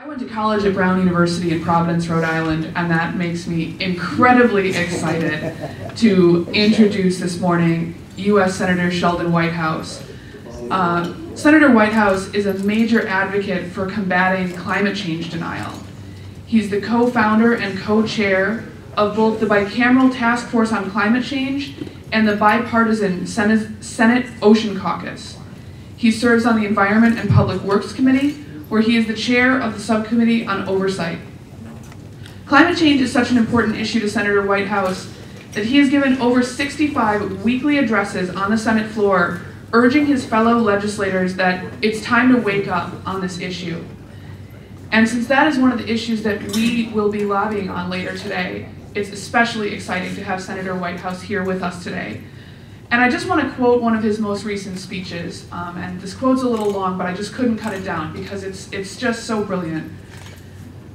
I went to college at Brown University in Providence, Rhode Island, and that makes me incredibly excited to introduce this morning U.S. Senator Sheldon Whitehouse. Senator Whitehouse is a major advocate for combating climate change denial. He's the co-founder and co-chair of both the bicameral Task Force on Climate Change and the bipartisan Senate Ocean Caucus. He serves on the Environment and Public Works Committee, where he is the chair of the Subcommittee on Oversight. Climate change is such an important issue to Senator Whitehouse that he has given over 65 weekly addresses on the Senate floor, urging his fellow legislators that it's time to wake up on this issue. And since that is one of the issues that we will be lobbying on later today, it's especially exciting to have Senator Whitehouse here with us today. And I just want to quote one of his most recent speeches, and this quote's a little long, but I just couldn't cut it down because it's just so brilliant.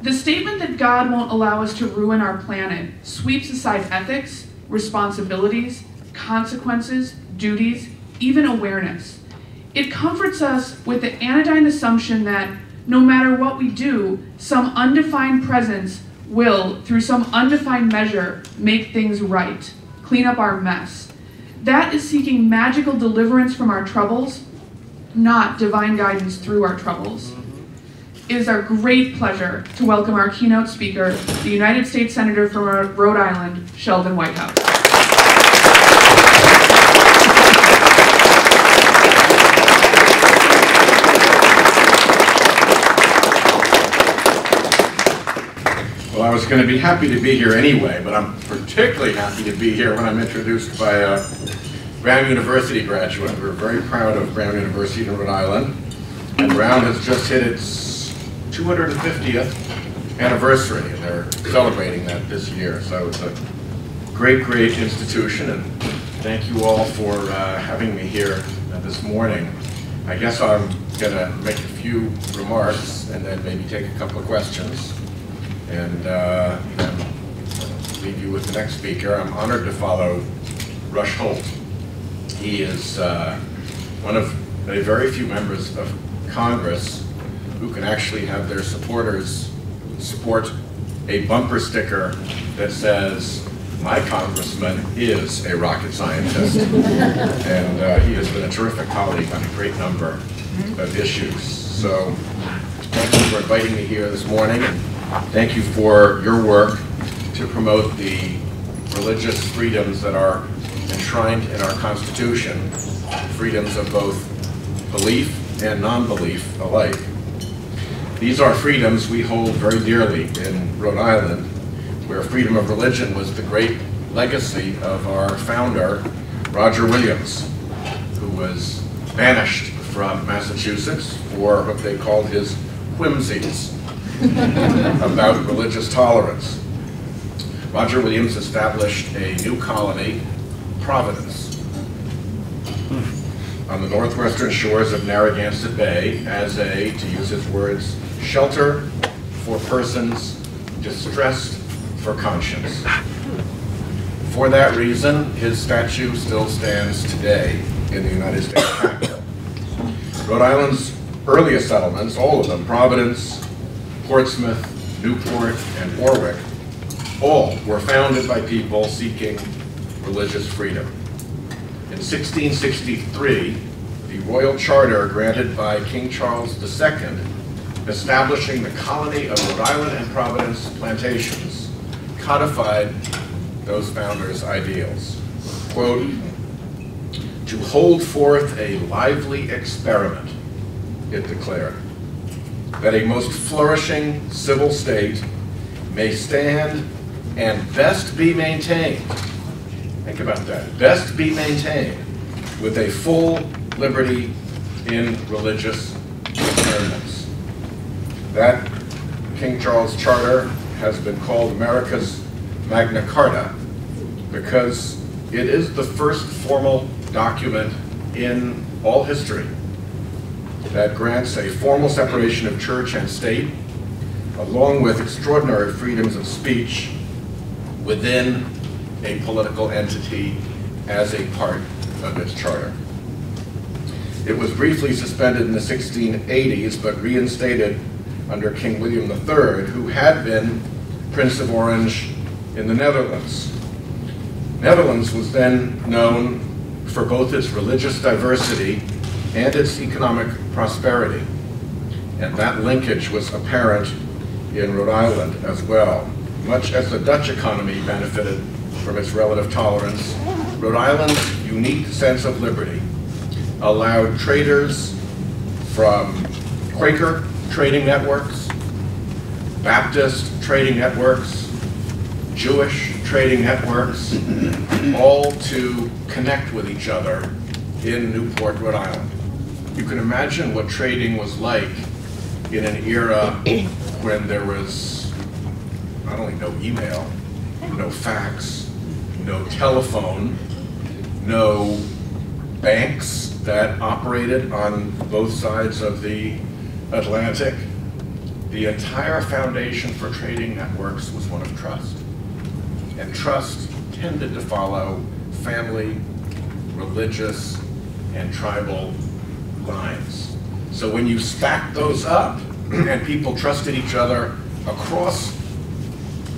The statement that God won't allow us to ruin our planet sweeps aside ethics, responsibilities, consequences, duties, even awareness. It comforts us with the anodyne assumption that no matter what we do, some undefined presence will, through some undefined measure, make things right, clean up our mess. That is seeking magical deliverance from our troubles, not divine guidance through our troubles. It is our great pleasure to welcome our keynote speaker, the United States Senator from Rhode Island, Sheldon Whitehouse. Well, I was going to be happy to be here anyway, but I'm particularly happy to be here when I'm introduced by a Brown University graduate. We're very proud of Brown University in Rhode Island, and Brown has just hit its 250th anniversary, and they're celebrating that this year. So it's a great, great institution, and thank you all for having me here this morning. I guess I'm going to make a few remarks and then maybe take a couple of questions, and then leave you with the next speaker. I'm honored to follow Rush Holt. He is one of a very few members of Congress who can actually have their supporters sport a bumper sticker that says, "My congressman is a rocket scientist." And he has been a terrific colleague on a great number of issues. So thank you for inviting me here this morning. Thank you for your work to promote the religious freedoms that are enshrined in our Constitution, freedoms of both belief and non-belief alike. These are freedoms we hold very dearly in Rhode Island, where freedom of religion was the great legacy of our founder, Roger Williams, who was banished from Massachusetts for what they called his whimsies about religious tolerance. Roger Williams established a new colony, Providence, on the northwestern shores of Narragansett Bay as a, to use his words, shelter for persons distressed for conscience. For that reason, his statue still stands today in the United States Capitol. Rhode Island's earliest settlements, all of them, Providence, Portsmouth, Newport, and Warwick, all were founded by people seeking religious freedom. In 1663, the royal charter granted by King Charles II, establishing the colony of Rhode Island and Providence plantations, codified those founders' ideals. Quote, "To hold forth a lively experiment," it declared, "that a most flourishing civil state may stand and best be maintained," think about that, "best be maintained with a full liberty in religious discernments." That King Charles Charter has been called America's Magna Carta because it is the first formal document in all history that grants a formal separation of church and state, along with extraordinary freedoms of speech within a political entity as a part of its charter. It was briefly suspended in the 1680s, but reinstated under King William III, who had been Prince of Orange in the Netherlands. Netherlands was then known for both its religious diversity and its economic prosperity. And that linkage was apparent in Rhode Island as well. Much as the Dutch economy benefited from its relative tolerance, Rhode Island's unique sense of liberty allowed traders from Quaker trading networks, Baptist trading networks, Jewish trading networks, all to connect with each other in Newport, Rhode Island. You can imagine what trading was like in an era when there was not only no email, no fax, no telephone, no banks that operated on both sides of the Atlantic. The entire foundation for trading networks was one of trust. And trust tended to follow family, religious, and tribal lines. So when you stack those up and people trusted each other across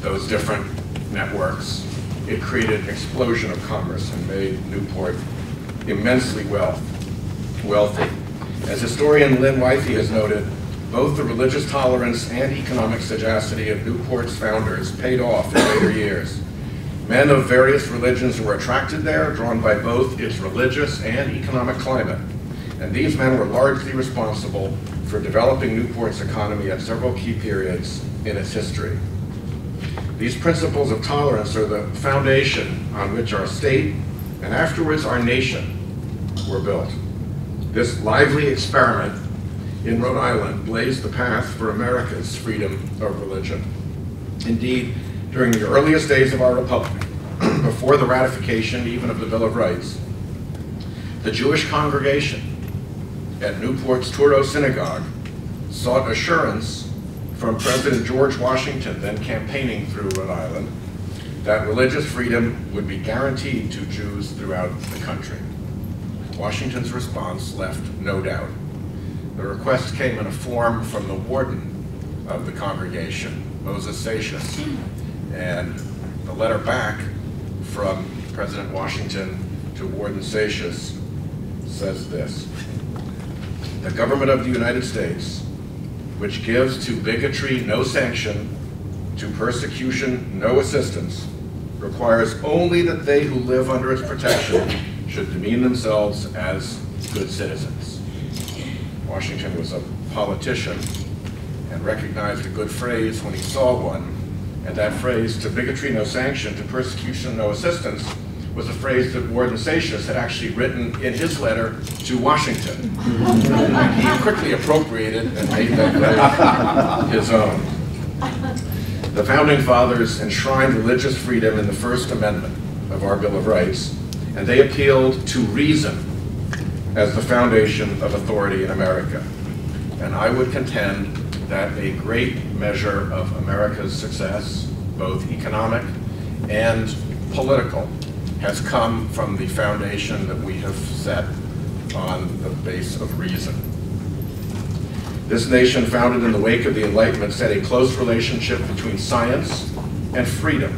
those different networks, it created an explosion of commerce and made Newport immensely wealthy. As historian Lynn Whitehouse has noted, both the religious tolerance and economic sagacity of Newport's founders paid off in later years. Men of various religions were attracted there, drawn by both its religious and economic climate. And these men were largely responsible for developing Newport's economy at several key periods in its history. These principles of tolerance are the foundation on which our state, and afterwards our nation, were built. This lively experiment in Rhode Island blazed the path for America's freedom of religion. Indeed, during the earliest days of our republic, before the ratification even of the Bill of Rights, the Jewish congregation at Newport's Touro Synagogue sought assurance from President George Washington, then campaigning through Rhode Island, that religious freedom would be guaranteed to Jews throughout the country. Washington's response left no doubt. The request came in a form from the warden of the congregation, Moses Satius, and the letter back from President Washington to Warden Satius says this: "The government of the United States, which gives to bigotry no sanction, to persecution no assistance, requires only that they who live under its protection should demean themselves as good citizens." Washington was a politician and recognized a good phrase when he saw one, and that phrase, "to bigotry no sanction, to persecution no assistance," was a phrase that Warden Satius had actually written in his letter to Washington. And he quickly appropriated and made that phrase his own. The Founding Fathers enshrined religious freedom in the First Amendment of our Bill of Rights, and they appealed to reason as the foundation of authority in America. And I would contend that a great measure of America's success, both economic and political, has come from the foundation that we have set on the base of reason. This nation, founded in the wake of the Enlightenment, set a close relationship between science and freedom.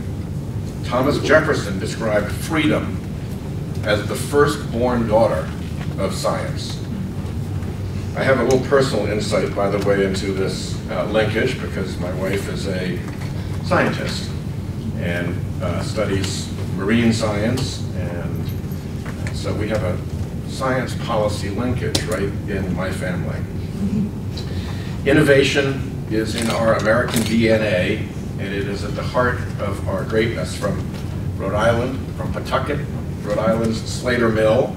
Thomas Jefferson described freedom as the firstborn daughter of science. I have a little personal insight, by the way, into this linkage, because my wife is a scientist and studies marine science, and so we have a science policy linkage right in my family. Innovation is in our American DNA, and it is at the heart of our greatness. From Rhode Island, from Pawtucket, Rhode Island's Slater Mill,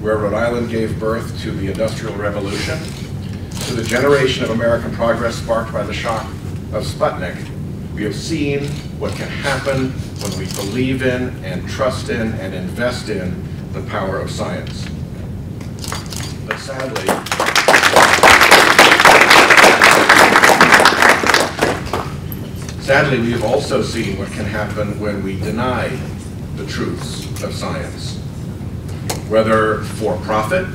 where Rhode Island gave birth to the Industrial Revolution, to the generation of American progress sparked by the shock of Sputnik, we have seen what can happen when we believe in and trust in and invest in the power of science. But sadly, we have also seen what can happen when we deny the truths of science, whether for profit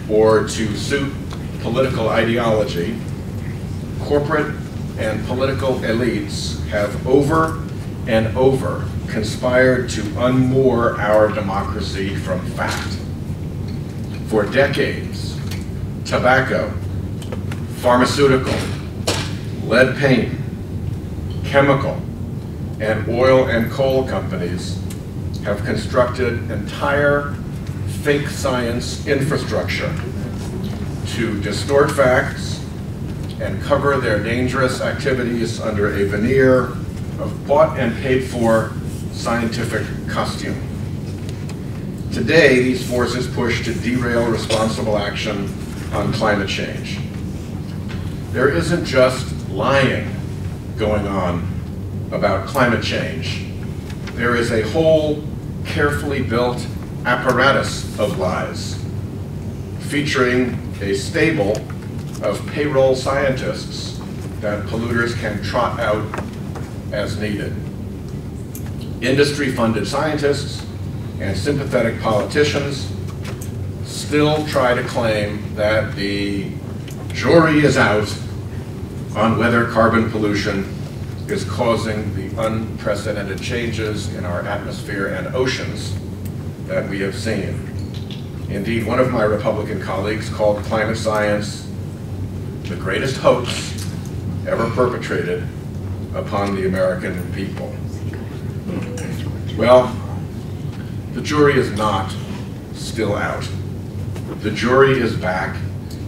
or to suit political ideology. corporate and political elites have over and over conspired to unmoor our democracy from fact. For decades, tobacco, pharmaceutical, lead paint, chemical, and oil and coal companies have constructed entire fake science infrastructure to distort facts and cover their dangerous activities under a veneer of bought and paid for scientific costume. Today, these forces push to derail responsible action on climate change. There isn't just lying going on about climate change. There is a whole carefully built apparatus of lies, featuring a stable of payroll scientists that polluters can trot out as needed. Industry-funded scientists and sympathetic politicians still try to claim that the jury is out on whether carbon pollution is causing the unprecedented changes in our atmosphere and oceans that we have seen. Indeed, one of my Republican colleagues called climate science the greatest hoax ever perpetrated upon the American people. Well, the jury is not still out. The jury is back.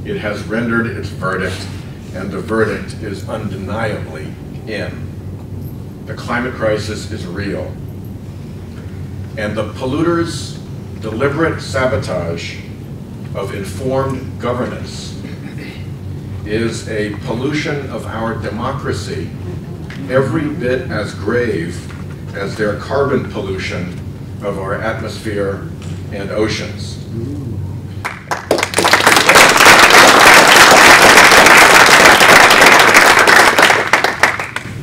It has rendered its verdict, and the verdict is undeniably in. The climate crisis is real. And the polluters' deliberate sabotage of informed governance is a pollution of our democracy every bit as grave as their carbon pollution of our atmosphere and oceans.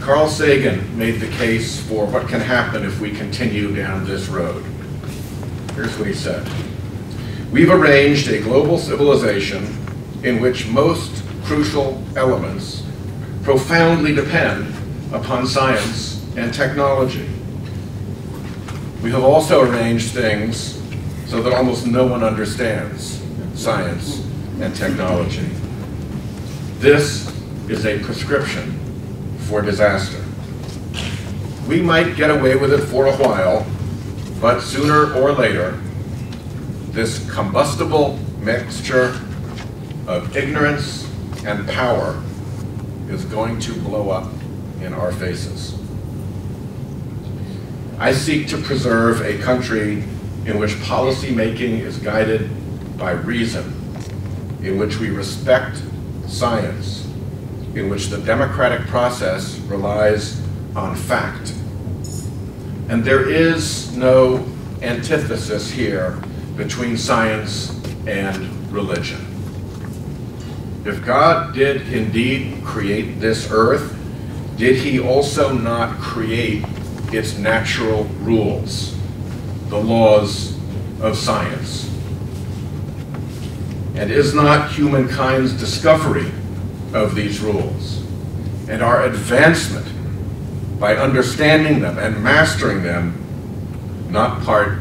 Carl Sagan made the case for what can happen if we continue down this road. Here's what he said. We've arranged a global civilization in which most crucial elements profoundly depend upon science and technology. We have also arranged things so that almost no one understands science and technology. This is a prescription for disaster. We might get away with it for a while, but sooner or later, this combustible mixture of ignorance and power is going to blow up in our faces. I seek to preserve a country in which policy making is guided by reason, in which we respect science, in which the democratic process relies on fact. And there is no antithesis here between science and religion. If God did indeed create this earth, did he also not create its natural rules, the laws of science? And is not humankind's discovery of these rules and our advancement by understanding them and mastering them not part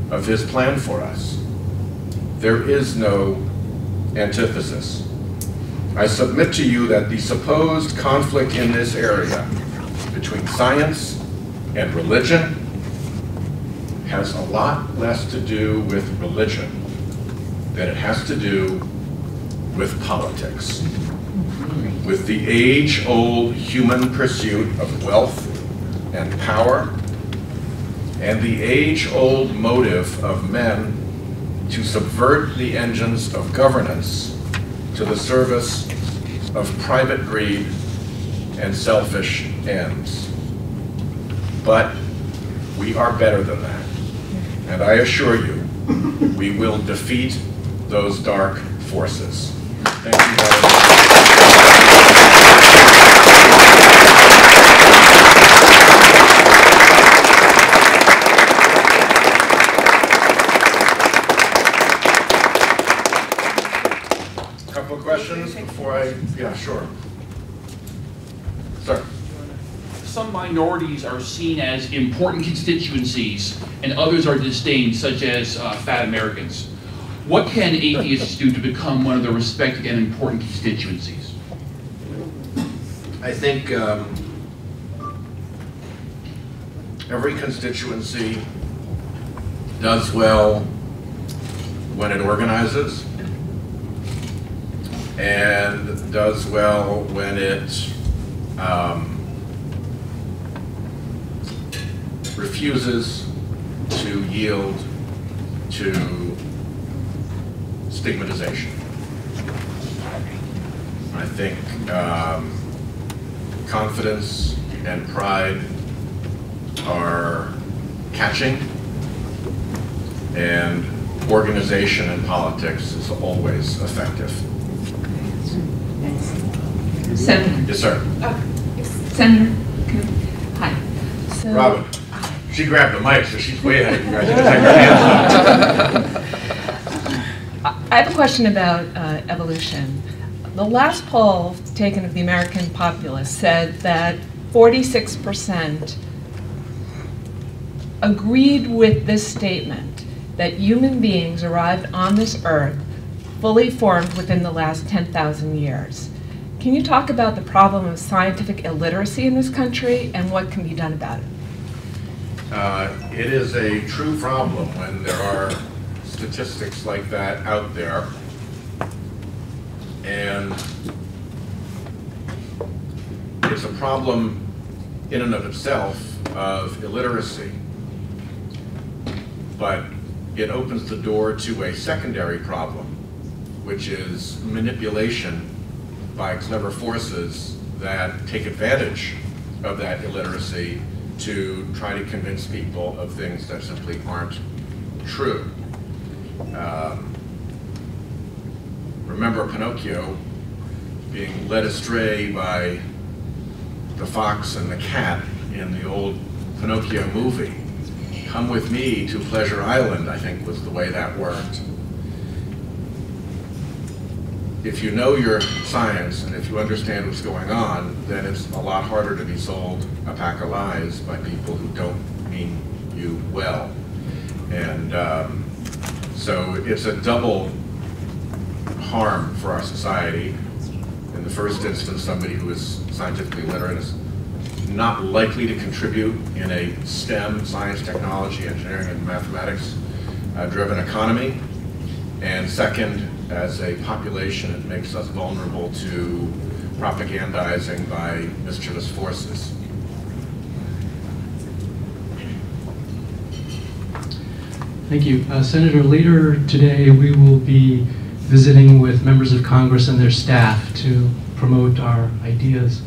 of his plan for us? There is no antithesis. I submit to you that the supposed conflict in this area between science and religion has a lot less to do with religion than it has to do with politics, with the age-old human pursuit of wealth and power, and the age-old motive of men to subvert the engines of governance to the service of private greed and selfish ends. But we are better than that. And I assure you, we will defeat those dark forces. Thank you very Couple of questions before I, yeah, sure. some minorities are seen as important constituencies and others are disdained, such as fat Americans. What can atheists do to become one of the respected and important constituencies? I think every constituency does well when it organizes, and does well when it refuses to yield to stigmatization. I think confidence and pride are catching, and organization in politics is always effective. Senator. Yes, sir. Senator. Hi. So, Robin. She grabbed the mic, so she's way ahead of you guys. You just have your hands up. I have a question about evolution. The last poll taken of the American populace said that 46% agreed with this statement, that human beings arrived on this earth fully formed within the last 10,000 years. Can you talk about the problem of scientific illiteracy in this country and what can be done about it? It is a true problem when there are statistics like that out there. And it's a problem in and of itself of illiteracy, but it opens the door to a secondary problem, which is manipulation by clever forces that take advantage of that illiteracy to try to convince people of things that simply aren't true. Remember Pinocchio being led astray by the fox and the cat in the old Pinocchio movie. Come with me to Pleasure Island, I think was the way that worked. If you know your science and if you understand what's going on, then it's a lot harder to be sold a pack of lies by people who don't mean you well. And so it's a double harm for our society. In the first instance, somebody who is scientifically literate is not likely to contribute in a STEM, science, technology, engineering, and mathematics driven economy. And second, as a population, it makes us vulnerable to propagandizing by mischievous forces. Thank you. Senator, later today we will be visiting with members of Congress and their staff to promote our ideas.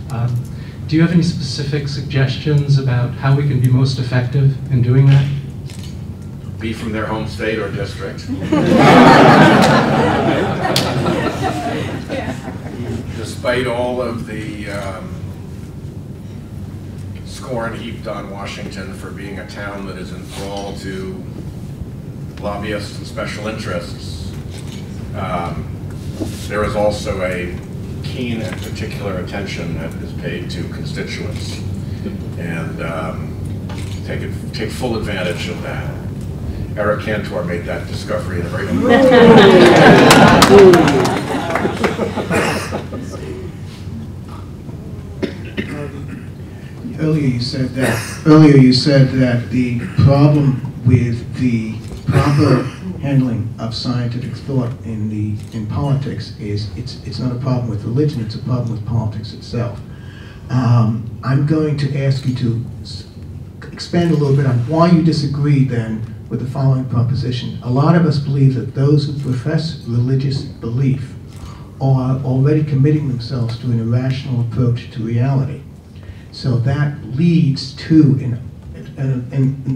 Do you have any specific suggestions about how we can be most effective in doing that? Be from their home state or district. Despite all of the scorn heaped on Washington for being a town that is in thrall to lobbyists and special interests, there is also a keen and particular attention that is paid to constituents, and take full advantage of that. Eric Cantor made that discovery in a very Earlier you said that the problem with the proper handling of scientific thought in politics is it's not a problem with religion, it's a problem with politics itself. I'm going to ask you to expand a little bit on why you disagree then with the following proposition. A lot of us believe that those who profess religious belief are already committing themselves to an irrational approach to reality. So that leads to, in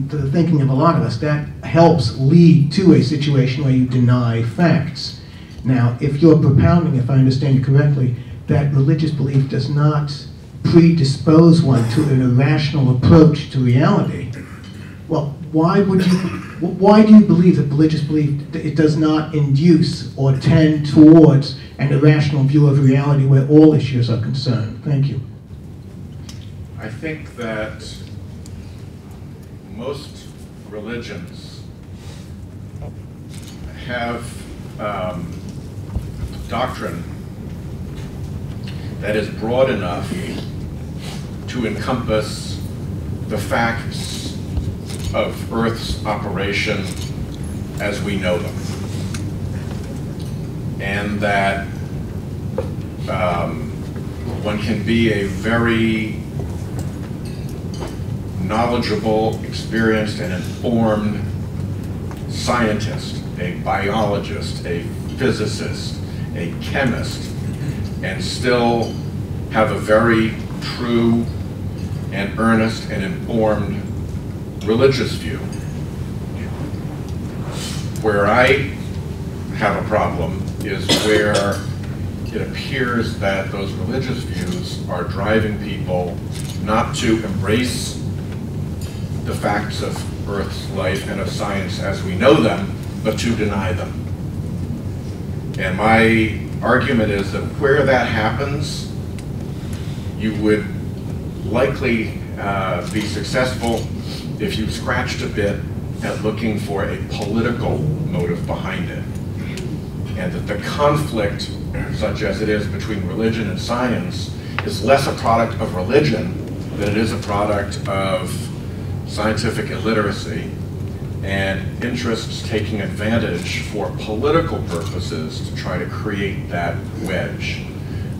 the thinking of a lot of us, that helps lead to a situation where you deny facts. Now, if you're propounding, if I understand you correctly, that religious belief does not predispose one to an irrational approach to reality, well, why do you believe that religious belief, it does not induce or tend towards an irrational view of reality where all issues are concerned? Thank you. I think that most religions have doctrine that is broad enough to encompass the facts of Earth's operation as we know them, and that one can be a very knowledgeable, experienced, and informed scientist, a biologist, a physicist, a chemist, and still have a very true and earnest and informed religious view. Where I have a problem is where it appears that those religious views are driving people not to embrace the facts of Earth's life and of science as we know them, but to deny them. And my argument is that where that happens, you would likely be successful if you scratched a bit at looking for a political motive behind it. And that the conflict, such as it is between religion and science, is less a product of religion than it is a product of scientific illiteracy and interests taking advantage for political purposes to try to create that wedge.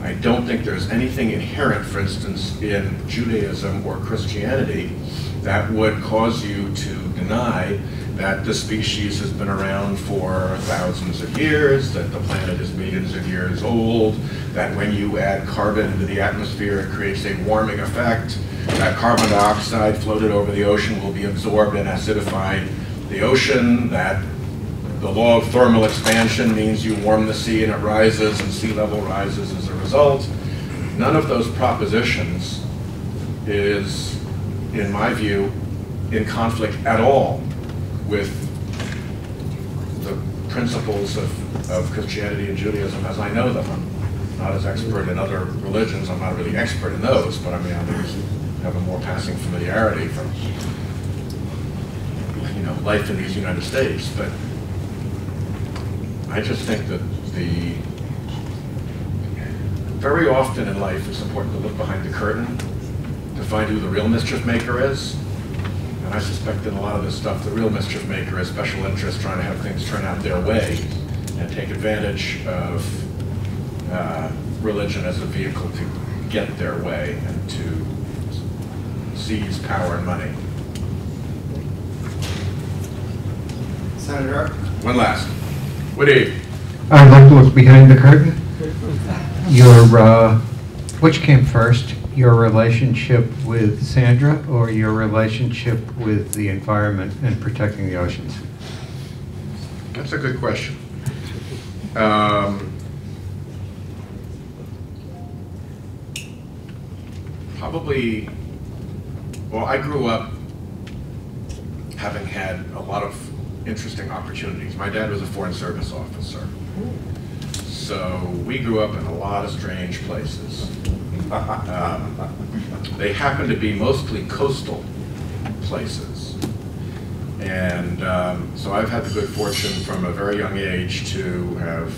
I don't think there's anything inherent, for instance, in Judaism or Christianity that would cause you to deny that the species has been around for thousands of years, that the planet is millions of years old, that when you add carbon into the atmosphere it creates a warming effect, that carbon dioxide floated over the ocean will be absorbed and acidify the ocean, that the law of thermal expansion means you warm the sea and it rises and sea level rises as a result. None of those propositions is, in my view, in conflict at all with the principles of Christianity and Judaism as I know them. I'm not as expert in other religions, I'm not really expert in those, but I mean, I have a more passing familiarity from, you know, life in these United States. But I just think that very often in life it's important to look behind the curtain to find who the real mischief maker is. And I suspect that a lot of this stuff, the real mischief maker is special interests trying to have things turn out their way and take advantage of religion as a vehicle to get their way and to seize power and money. Senator? One last. What do you? I'd like to look behind the curtain. Which came first? Your relationship with Sandra or your relationship with the environment and protecting the oceans? That's a good question. Probably, well, I grew up having had a lot of interesting opportunities. My dad was a Foreign Service officer. So we grew up in a lot of strange places. They happen to be mostly coastal places. And so I've had the good fortune from a very young age to have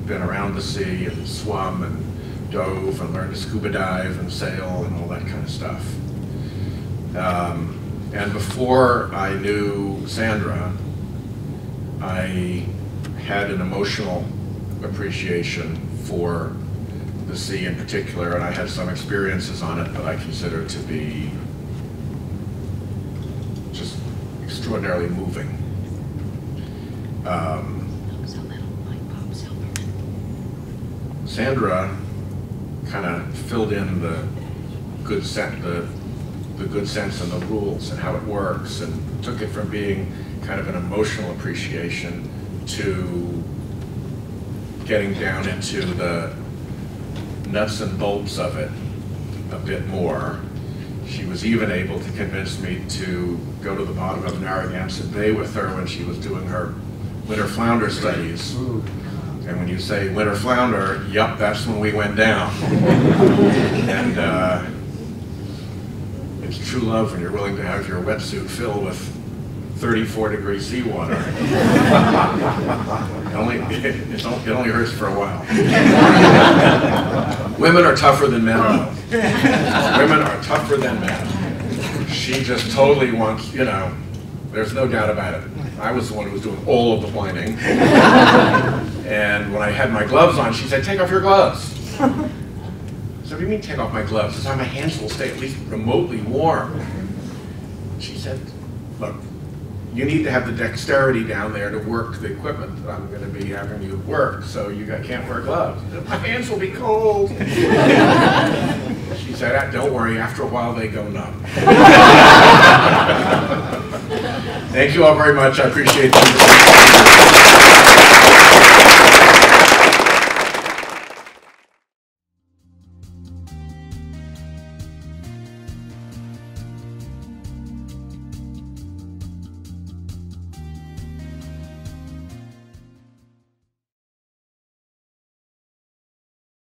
been around the sea and swum and dove and learned to scuba dive and sail and all that kind of stuff. And before I knew Sandra, I had an emotional appreciation for the sea in particular, and I had some experiences on it that I consider to be just extraordinarily moving. Sandra kind of filled in the good sense and the rules and how it works, and took it from being kind of an emotional appreciation to getting down into the nuts and bolts of it a bit more. She was even able to convince me to go to the bottom of Narragansett Bay with her when she was doing her winter flounder studies. And when you say winter flounder, yup, that's when we went down. And It's true love when you're willing to have your wetsuit filled with 34-degree seawater. it only hurts for a while. Women are tougher than men, though. Women are tougher than men. She just totally wants, you know, there's no doubt about it. I was the one who was doing all of the whining. And when I had my gloves on, she said, take off your gloves. I said, what do you mean take off my gloves? I said, my hands will stay at least remotely warm. She said, look, you need to have the dexterity down there to work the equipment that I'm going to be having you work, so you can't wear gloves. I said, my hands will be cold. She said, don't worry, after a while they go numb. Thank you all very much. I appreciate the invitation.